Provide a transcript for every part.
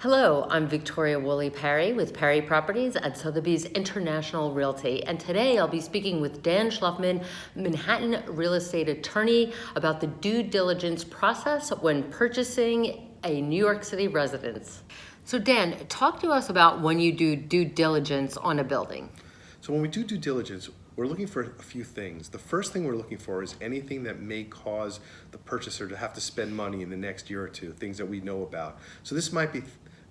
Hello, I'm Victoria Woolley Parry with Parry Properties at Sotheby's International Realty. And today I'll be speaking with Dan Shlufman, Manhattan real estate attorney, about the due diligence process when purchasing a New York City residence. So Dan, talk to us about when you do due diligence on a building. So when we do due diligence, we're looking for a few things. The first thing we're looking for is anything that may cause the purchaser to have to spend money in the next year or two, things that we know about. So this might be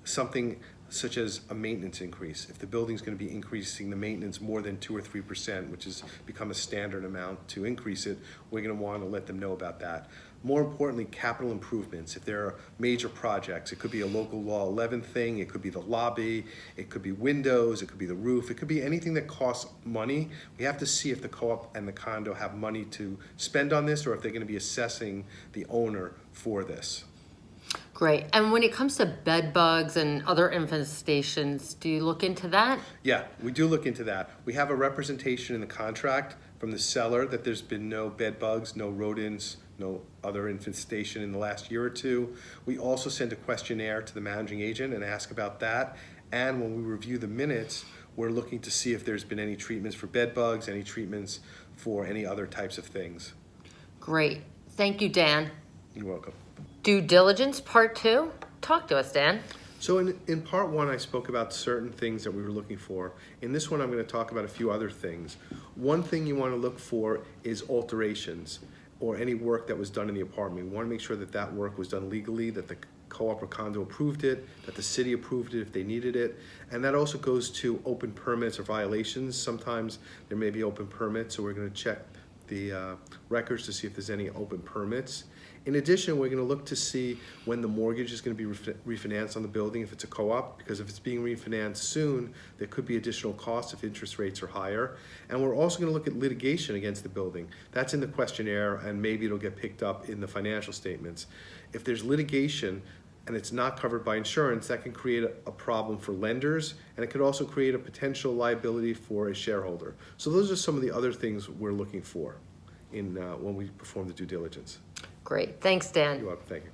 something such as a maintenance increase. If the building's going to be increasing the maintenance more than 2 or 3%, which has become a standard amount to increase it, we're going to want to let them know about that. More importantly, capital improvements. If there are major projects, it could be a local law 11 thing, it could be the lobby, it could be windows, it could be the roof, it could be anything that costs money. We have to see if the co-op and the condo have money to spend on this or if they're going to be assessing the owner for this. Great. And when it comes to bed bugs and other infestations, do you look into that? Yeah, we do look into that. We have a representation in the contract from the seller that there's been no bed bugs, no rodents, no other infestation in the last year or two. We also send a questionnaire to the managing agent and ask about that. And when we review the minutes, we're looking to see if there's been any treatments for bed bugs, any treatments for any other types of things. Great. Thank you, Dan. You're welcome. Due diligence part 2. Talk to us, Dan. So in part 1, I spoke about certain things that we were looking for. In this one, I'm going to talk about a few other things. One thing you want to look for is alterations or any work that was done in the apartment. We want to make sure that that work was done legally, that the co-op or condo approved it, that the city approved it if they needed it. And that also goes to open permits or violations. Sometimes there may be open permits, so we're going to check the records to see if there's any open permits. In addition, we're going to look to see when the mortgage is going to be refinanced on the building if it's a co-op, because if it's being refinanced soon, there could be additional costs if interest rates are higher. And we're also going to look at litigation against the building. That's in the questionnaire, and maybe it'll get picked up in the financial statements. If there's litigation and it's not covered by insurance, that can create a problem for lenders, and it could also create a potential liability for a shareholder. So those are some of the other things we're looking for in when we perform the due diligence. Great. Thanks, Dan. You're welcome. Thank you.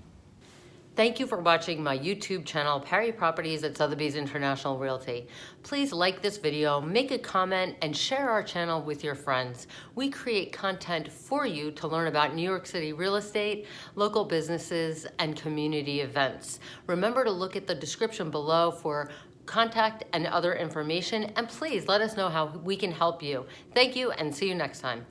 Thank you for watching my YouTube channel, Parry Properties at Sotheby's International Realty. Please like this video, make a comment, and share our channel with your friends. We create content for you to learn about New York City real estate, local businesses, and community events. Remember to look at the description below for contact and other information, and please let us know how we can help you. Thank you, and see you next time.